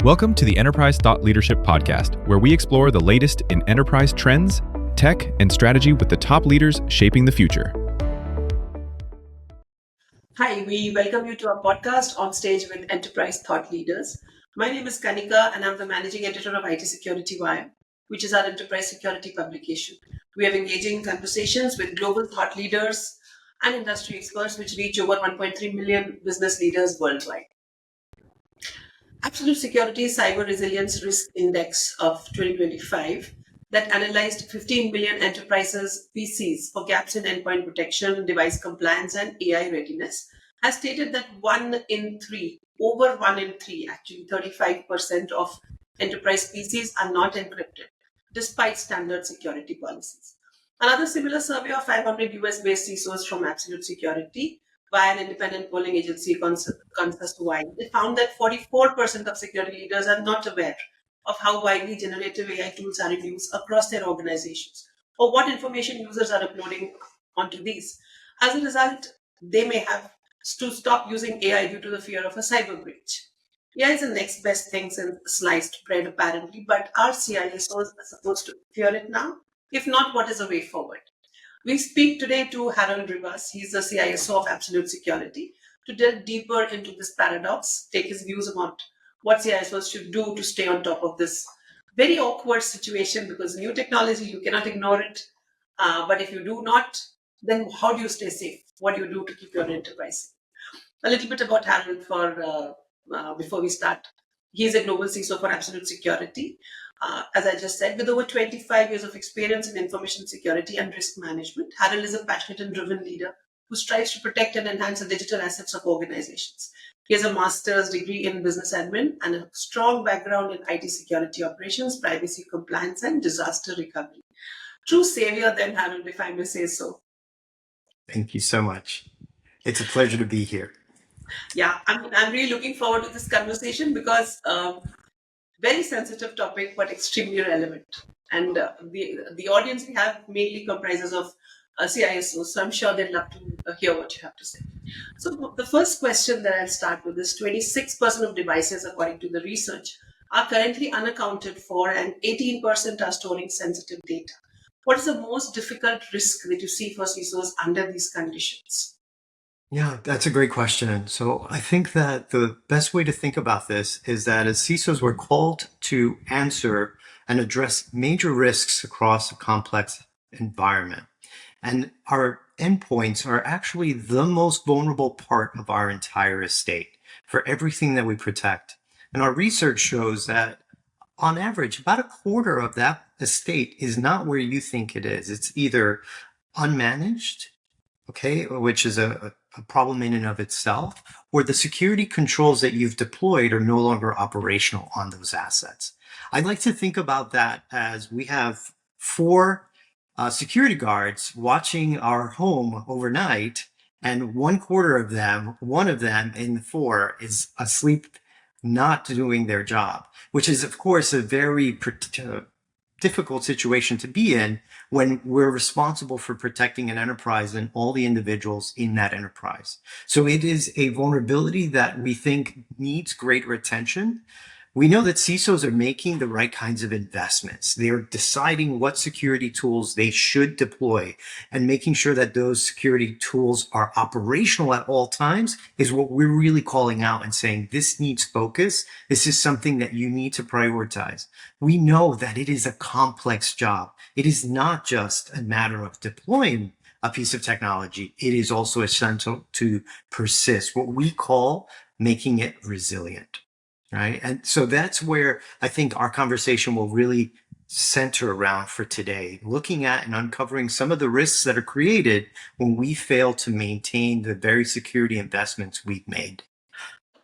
Welcome to the Enterprise Thought Leadership Podcast, where we explore the latest in enterprise trends, tech, and strategy with the top leaders shaping the future. Hi, we welcome you to our podcast On Stage with Enterprise Thought Leaders. My name is Kanika, and I'm the managing editor of IT Security Wire, which is our enterprise security publication. We have engaging conversations with global thought leaders and industry experts, which reach over 1.3 million business leaders worldwide. Absolute Security Cyber Resilience Risk Index of 2025 that analyzed 15 million enterprises PCs for gaps in endpoint protection, device compliance, and AI readiness, has stated that over one in three, actually 35% of enterprise PCs are not encrypted, despite standard security policies. Another similar survey of 500 US-based CISOs from Absolute Security by an independent polling agency, Consist-Wide, they found that 44% of security leaders are not aware of how widely generative AI tools are in use across their organizations, or what information users are uploading onto these. As a result, they may have to stop using AI due to the fear of a cyber breach. AI is the next best thing since sliced bread, apparently, but are CISOs supposed to fear it now? If not, what is the way forward? We speak today to Harold Rivas. He's the CISO of Absolute Security, to delve deeper into this paradox, take his views about what CISOs should do to stay on top of this very awkward situation, because new technology, you cannot ignore it. But if you do not, then how do you stay safe? What do you do to keep your enterprise safe? A little bit about Harold before we start. He's a global CISO for Absolute Security. As I just said, with over 25 years of experience in information security and risk management, Harold is a passionate and driven leader who strives to protect and enhance the digital assets of organizations. He has a master's degree in business admin and a strong background in IT security operations, privacy compliance, and disaster recovery. True savior then, Harold, if I may say so. Thank you so much. It's a pleasure to be here. Yeah, I'm really looking forward to this conversation because very sensitive topic, but extremely relevant. And the audience we have mainly comprises of CISOs, so I'm sure they'd love to hear what you have to say. So the first question that I'll start with is 26% of devices, according to the research, are currently unaccounted for, and 18% are storing sensitive data. What is the most difficult risk that you see for CISOs under these conditions? Yeah, that's a great question. So I think that the best way to think about this is that as CISOs, we're called to answer and address major risks across a complex environment. And our endpoints are actually the most vulnerable part of our entire estate for everything that we protect. And our research shows that on average, about a quarter of that estate is not where you think it is. It's either unmanaged, okay, which is a problem in and of itself, or the security controls that you've deployed are no longer operational on those assets. I'd like to think about that as we have four security guards watching our home overnight, and one of them in the four is asleep, not doing their job, which is, of course, a very difficult situation to be in when we're responsible for protecting an enterprise and all the individuals in that enterprise. So it is a vulnerability that we think needs greater attention. We know that CISOs are making the right kinds of investments. They're deciding what security tools they should deploy, and making sure that those security tools are operational at all times is what we're really calling out and saying, this needs focus. This is something that you need to prioritize. We know that it is a complex job. It is not just a matter of deploying a piece of technology. It is also essential to persist, what we call making it resilient. Right. And so that's where I think our conversation will really center around for today, looking at and uncovering some of the risks that are created when we fail to maintain the very security investments we've made.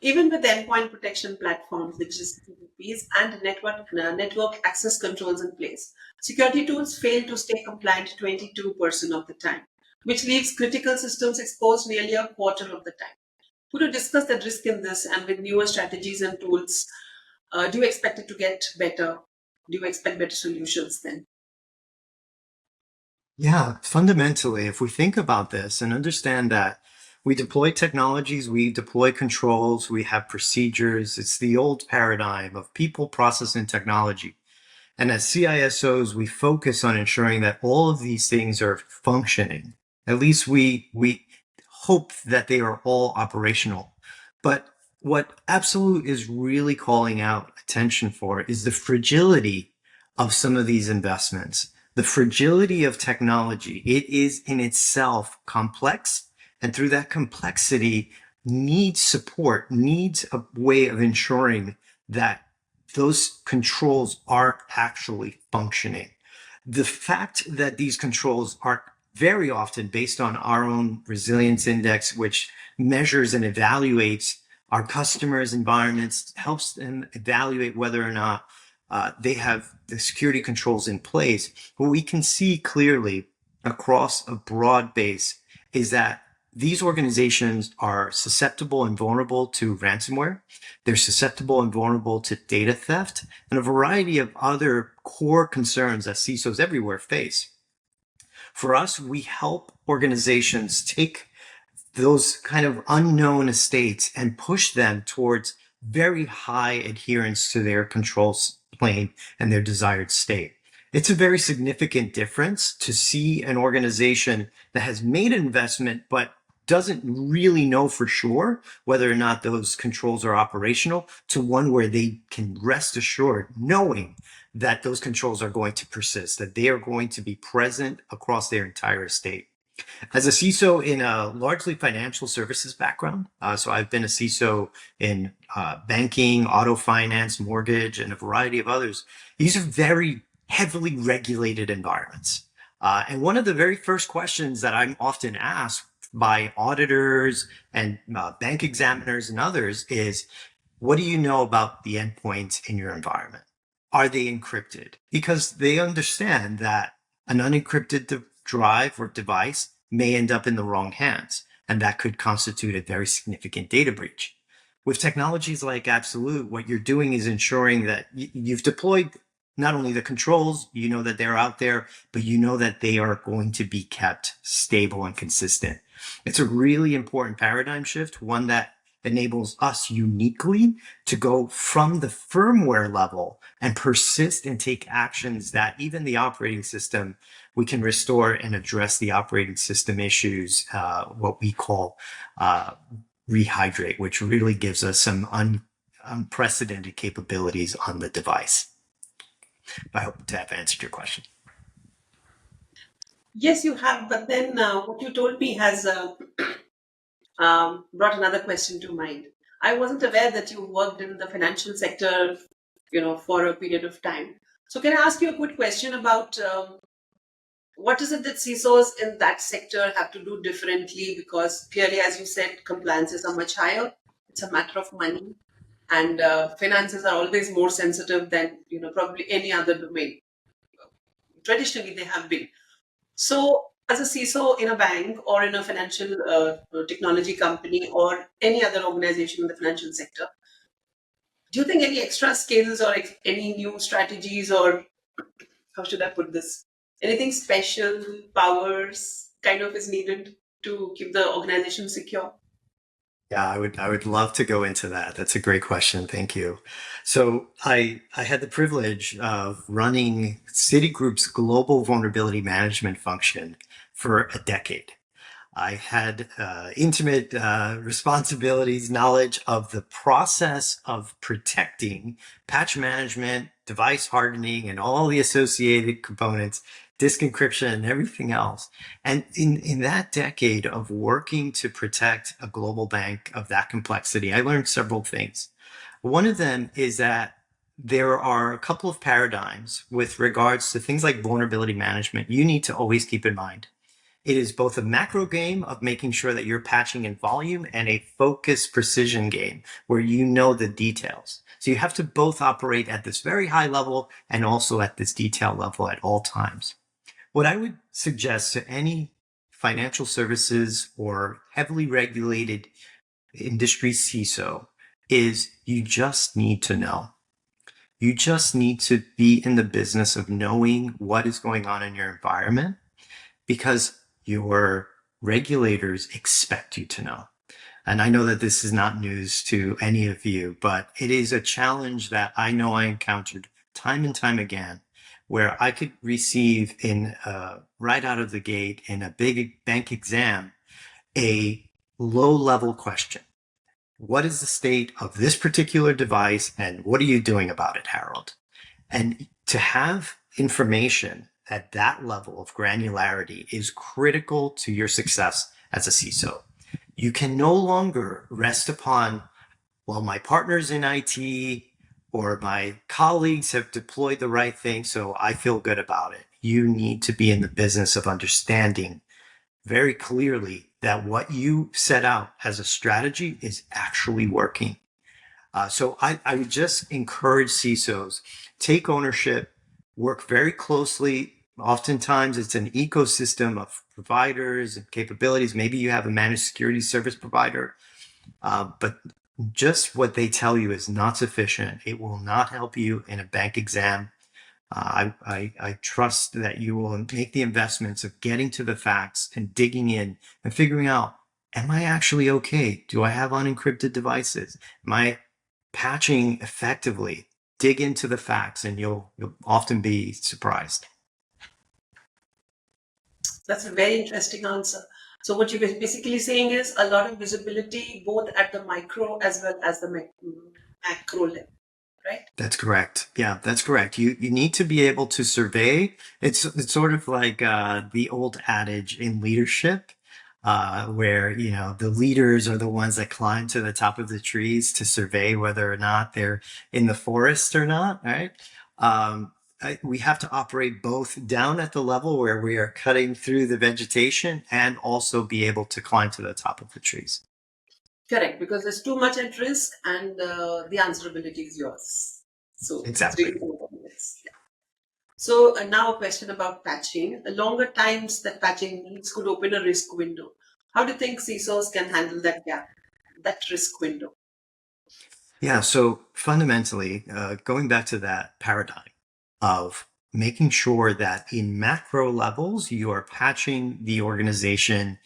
Even with endpoint protection platforms, which is TPPs, and network access controls in place, security tools fail to stay compliant 22% of the time, which leaves critical systems exposed nearly a quarter of the time. Could you discuss the risk in this, and with newer strategies and tools, do you expect it to get better? Do you expect better solutions then? Yeah, fundamentally, if we think about this and understand that We deploy technologies, we deploy controls, we have procedures. It's the old paradigm of people, process, and technology. And as CISOs, we focus on ensuring that all of these things are functioning. At least we hope that they are all operational. But what Absolute is really calling out attention for is the fragility of some of these investments, the fragility of technology. It is in itself complex, and through that complexity, needs support, needs a way of ensuring that those controls are actually functioning. The fact that these controls are very often based on our own resilience index, which measures and evaluates our customers' environments, helps them evaluate whether or not they have the security controls in place. What we can see clearly across a broad base is that these organizations are susceptible and vulnerable to ransomware. They're susceptible and vulnerable to data theft and a variety of other core concerns that CISOs everywhere face. For us, we help organizations take those kind of unknown estates and push them towards very high adherence to their controls plane and their desired state. It's a very significant difference to see an organization that has made an investment but doesn't really know for sure whether or not those controls are operational to one where they can rest assured knowing that those controls are going to persist, that they are going to be present across their entire estate. As a CISO in a largely financial services background, so I've been a CISO in banking, auto finance, mortgage, and a variety of others. These are very heavily regulated environments. And one of the very first questions that I'm often asked by auditors and bank examiners and others is, what do you know about the endpoints in your environment? Are they encrypted? Because they understand that an unencrypted drive or device may end up in the wrong hands, and that could constitute a very significant data breach. With technologies like Absolute, what you're doing is ensuring that you've deployed not only the controls, you know that they're out there, but you know that they are going to be kept stable and consistent. It's a really important paradigm shift, one that enables us uniquely to go from the firmware level and persist and take actions that even the operating system, we can restore and address the operating system issues, what we call rehydrate, which really gives us some unprecedented capabilities on the device. I hope to have answered your question. Yes, you have. But then what you told me has brought another question to mind. I wasn't aware that you worked in the financial sector, for a period of time. So can I ask you a quick question about what is it that CISOs in that sector have to do differently? Because clearly, as you said, compliances are much higher. It's a matter of money, and finances are always more sensitive than probably any other domain. Traditionally, they have been. So, as a CISO in a bank or in a financial technology company or any other organization in the financial sector, do you think any extra skills or any new strategies, or how should I put this? Anything special, powers kind of is needed to keep the organization secure? Yeah, I would love to go into that. That's a great question. Thank you. So I had the privilege of running Citigroup's global vulnerability management function for a decade. I had intimate responsibilities, knowledge of the process of protecting patch management, device hardening, and all the associated components, disk encryption, and everything else. And in that decade of working to protect a global bank of that complexity, I learned several things. One of them is that there are a couple of paradigms with regards to things like vulnerability management you need to always keep in mind. It is both a macro game of making sure that you're patching in volume and a focused precision game where you know the details. So you have to both operate at this very high level and also at this detail level at all times. What I would suggest to any financial services or heavily regulated industry CISO is you just need to know. You just need to be in the business of knowing what is going on in your environment, because your regulators expect you to know. And I know that this is not news to any of you, but it is a challenge that I know I encountered time and time again, where I could receive right out of the gate in a big bank exam, a low-level question. What is the state of this particular device, and what are you doing about it, Harold? And to have information at that level of granularity is critical to your success as a CISO. You can no longer rest upon, well, my partners in IT or my colleagues have deployed the right thing, so I feel good about it. You need to be in the business of understanding very clearly that what you set out as a strategy is actually working. So I would just encourage CISOs, take ownership, work very closely. Oftentimes it's an ecosystem of providers and capabilities. Maybe you have a managed security service provider, but just what they tell you is not sufficient. It will not help you in a bank exam. I trust that you will make the investments of getting to the facts and digging in and figuring out, am I actually okay? Do I have unencrypted devices? Am I patching effectively? Dig into the facts and you'll often be surprised. That's a very interesting answer. So what you're basically saying is a lot of visibility, both at the micro as well as the macro level, right? That's correct. Yeah, that's correct. You need to be able to survey. It's sort of like the old adage in leadership, where the leaders are the ones that climb to the top of the trees to survey whether or not they're in the forest or not. Right? We have to operate both down at the level where we are cutting through the vegetation and also be able to climb to the top of the trees. Correct, because there's too much at risk and the answerability is yours. So exactly. It's really important. Yeah. So now a question about patching. The longer times that patching needs could open a risk window. How do you think CISOs can handle that gap, that risk window? Yeah, so fundamentally, going back to that paradigm of making sure that in macro levels, you are patching the organization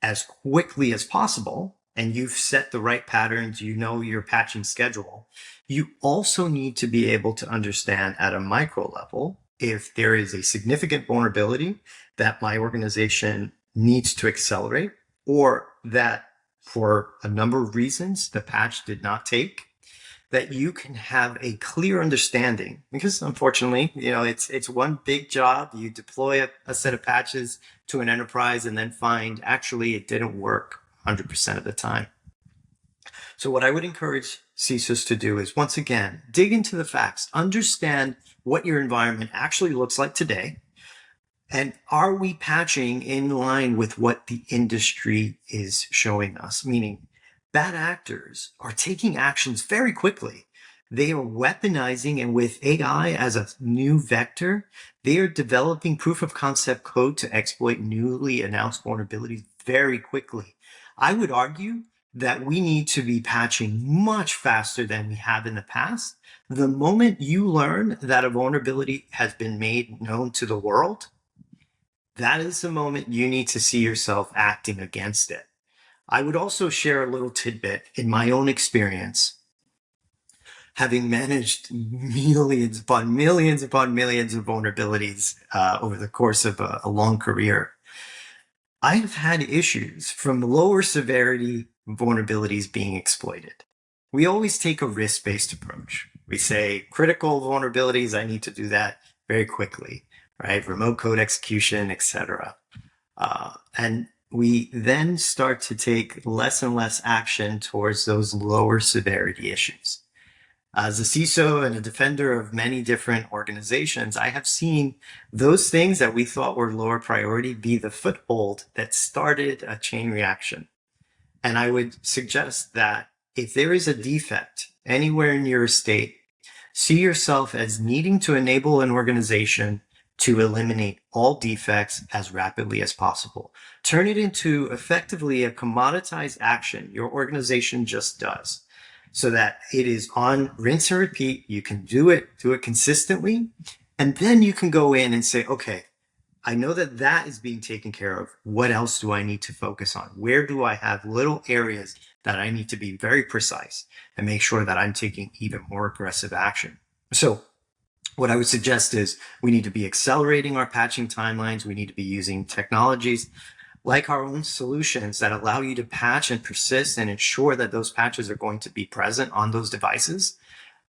as quickly as possible, and you've set the right patterns, your patching schedule. You also need to be able to understand at a micro level if there is a significant vulnerability that my organization needs to accelerate, or that for a number of reasons the patch did not take, that you can have a clear understanding, because unfortunately, it's one big job. You deploy a set of patches to an enterprise and then find actually it didn't work 100% of the time. So what I would encourage CISOs to do is, once again, dig into the facts, understand what your environment actually looks like today. And are we patching in line with what the industry is showing us? Meaning, bad actors are taking actions very quickly. They are weaponizing, and with AI as a new vector, they are developing proof of concept code to exploit newly announced vulnerabilities very quickly. I would argue that we need to be patching much faster than we have in the past. The moment you learn that a vulnerability has been made known to the world, that is the moment you need to see yourself acting against it. I would also share a little tidbit in my own experience, having managed millions upon millions upon millions of vulnerabilities over the course of a long career. I have had issues from lower severity vulnerabilities being exploited. We always take a risk-based approach. We say critical vulnerabilities, I need to do that very quickly, right? Remote code execution, etc. And we then start to take less and less action towards those lower severity issues. As a CISO and a defender of many different organizations, I have seen those things that we thought were lower priority be the foothold that started a chain reaction. And I would suggest that if there is a defect anywhere in your estate, see yourself as needing to enable an organization to eliminate all defects as rapidly as possible. Turn it into effectively a commoditized action your organization just does, so that it is on rinse and repeat. You can do it consistently. And then you can go in and say, okay, I know that that is being taken care of. What else do I need to focus on? Where do I have little areas that I need to be very precise and make sure that I'm taking even more aggressive action? So what I would suggest is we need to be accelerating our patching timelines. We need to be using technologies like our own solutions that allow you to patch and persist and ensure that those patches are going to be present on those devices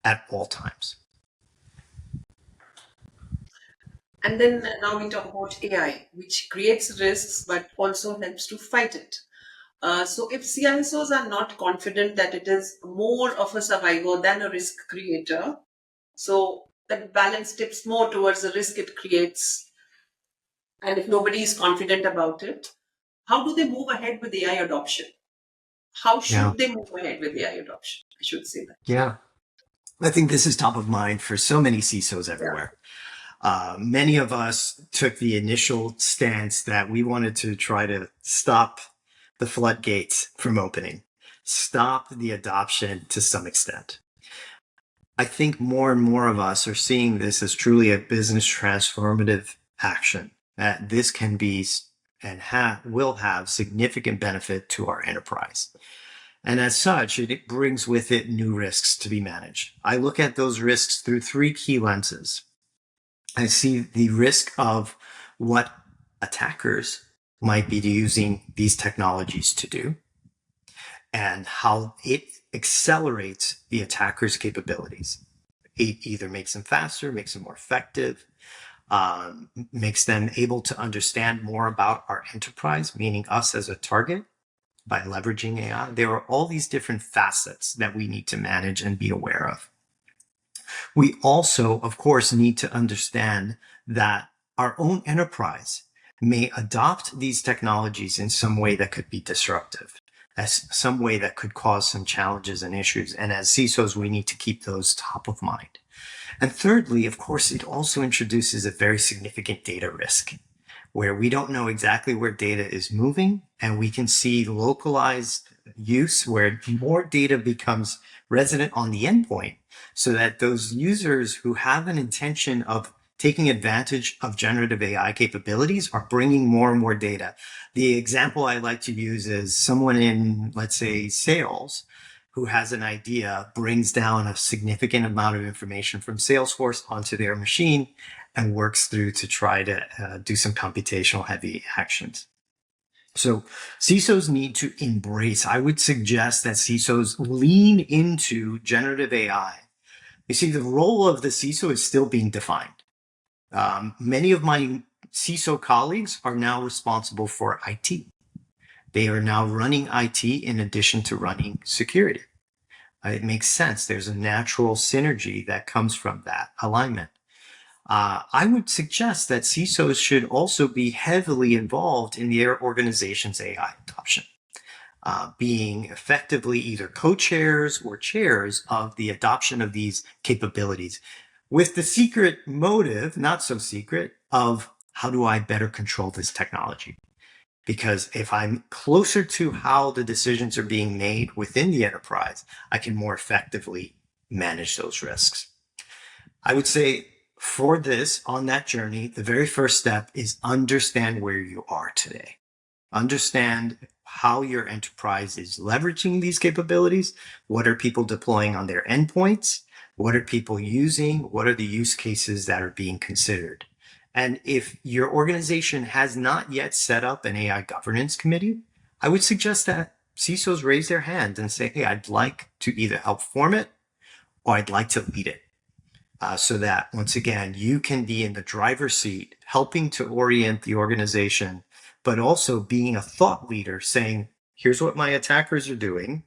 at all times. And then now we talk about AI, which creates risks but also helps to fight it. So if CISOs are not confident that it is more of a survivor than a risk creator, so that balance tips more towards the risk it creates. And if nobody is confident about it, how do they move ahead with AI adoption? How Yeah. should they move ahead with AI adoption? I should say that. Yeah. I think this is top of mind for so many CISOs everywhere. Many of us took the initial stance that we wanted to try to stop the floodgates from opening, stop the adoption to some extent. I think more and more of us are seeing this as truly a business transformative action. That this can be and will have significant benefit to our enterprise. And as such, it brings with it new risks to be managed. I look at those risks through three key lenses. I see the risk of what attackers might be using these technologies to do and how it accelerates the attacker's capabilities. It either makes them faster, makes them more effective, makes them able to understand more about our enterprise, meaning us as a target, by leveraging AI. There are all these different facets that we need to manage and be aware of. We also, of course, need to understand that our own enterprise may adopt these technologies in some way that could be disruptive, as some way that could cause some challenges and issues. And as CISOs, we need to keep those top of mind. And thirdly, of course, it also introduces a very significant data risk where we don't know exactly where data is moving, and we can see localized use where more data becomes resident on the endpoint so that those users who have an intention of taking advantage of generative AI capabilities are bringing more and more data. The example I like to use is someone in, let's say, sales who has an idea, brings down a significant amount of information from Salesforce onto their machine and works through to try to do some computational heavy actions. So CISOs need to embrace, I would suggest that CISOs lean into generative AI. You see, the role of the CISO is still being defined. Many of my CISO colleagues are now responsible for IT. They are now running IT in addition to running security. It makes sense. There's a natural synergy that comes from that alignment. I would suggest that CISOs should also be heavily involved in their organization's AI adoption, being effectively either co-chairs or chairs of the adoption of these capabilities, with the secret motive, not so secret, of how do I better control this technology? Because if I'm closer to how the decisions are being made within the enterprise, I can more effectively manage those risks. I would say for this, on that journey, the very first step is understand where you are today. Understand how your enterprise is leveraging these capabilities. What are people deploying on their endpoints? What are people using? What are the use cases that are being considered? And if your organization has not yet set up an AI governance committee, I would suggest that CISOs raise their hand and say, hey, I'd like to either help form it or I'd like to lead it. So that, once again, you can be in the driver's seat, helping to orient the organization, but also being a thought leader, saying, here's what my attackers are doing.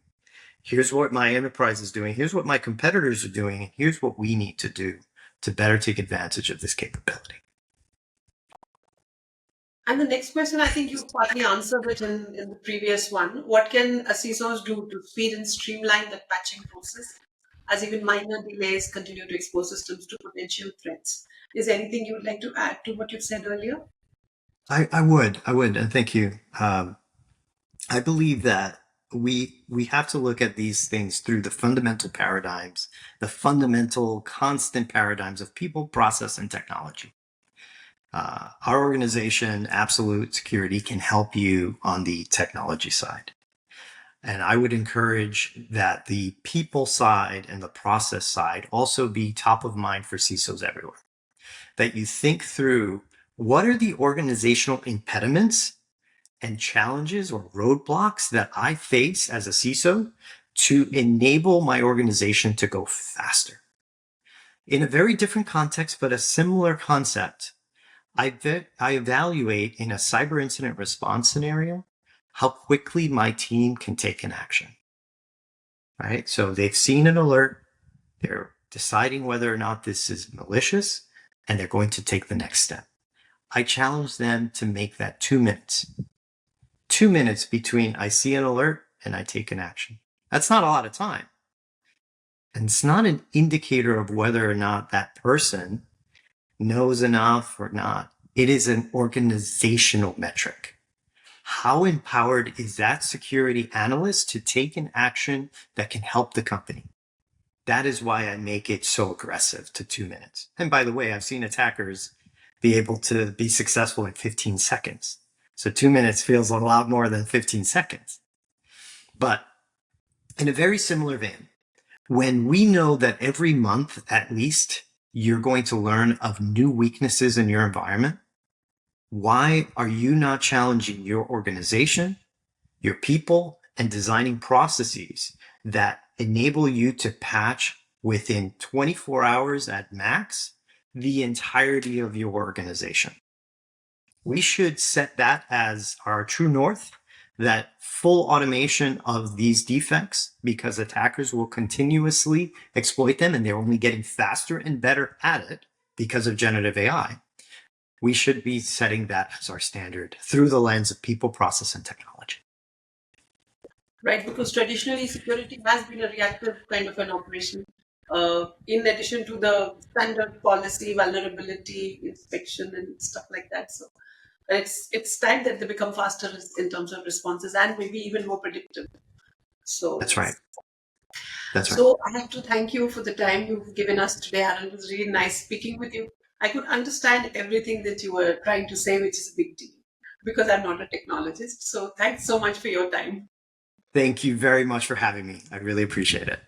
Here's what my enterprise is doing. Here's what my competitors are doing. And here's what we need to do to better take advantage of this capability. And the next question, I think you partly answered it in the previous one. What can CISOs do to speed and streamline the patching process, as even minor delays continue to expose systems to potential threats? Is there anything you would like to add to what you've said earlier? I would, and thank you. I believe that we have to look at these things through the fundamental paradigms, the fundamental constant paradigms of people, process, and technology. Our organization, Absolute Security, can help you on the technology side. And I would encourage that the people side and the process side also be top of mind for CISOs everywhere. That you think through what are the organizational impediments and challenges or roadblocks that I face as a CISO to enable my organization to go faster. In a very different context, but a similar concept, I evaluate in a cyber incident response scenario how quickly my team can take an action. Right? So they've seen an alert, they're deciding whether or not this is malicious, and they're going to take the next step. I challenge them to make that 2 minutes. 2 minutes between I see an alert and I take an action. That's not a lot of time. And it's not an indicator of whether or not that person knows enough or not. It is an organizational metric. How empowered is that security analyst to take an action that can help the company? That is why I make it so aggressive to 2 minutes. And by the way, I've seen attackers be able to be successful in 15 seconds. So 2 minutes feels a lot more than 15 seconds. But in a very similar vein, when we know that every month at least you're going to learn of new weaknesses in your environment, why are you not challenging your organization, your people, and designing processes that enable you to patch within 24 hours at max the entirety of your organization? We should set that as our true north, that full automation of these defects, because attackers will continuously exploit them and they're only getting faster and better at it because of generative AI. We should be setting that as our standard through the lens of people, process, and technology. Right, because traditionally security has been a reactive kind of an operation. In addition to the standard policy, vulnerability inspection, and stuff like that. So it's time that they become faster in terms of responses and maybe even more predictive. So That's right. That's right. So I have to thank you for the time you've given us today, Aaron. It was really nice speaking with you. I could understand everything that you were trying to say, which is a big deal, because I'm not a technologist. So thanks so much for your time. Thank you very much for having me. I really appreciate it.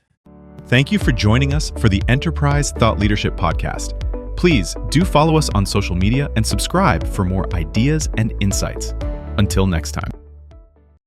Thank you for joining us for the Enterprise Thought Leadership Podcast. Please do follow us on social media and subscribe for more ideas and insights. Until next time.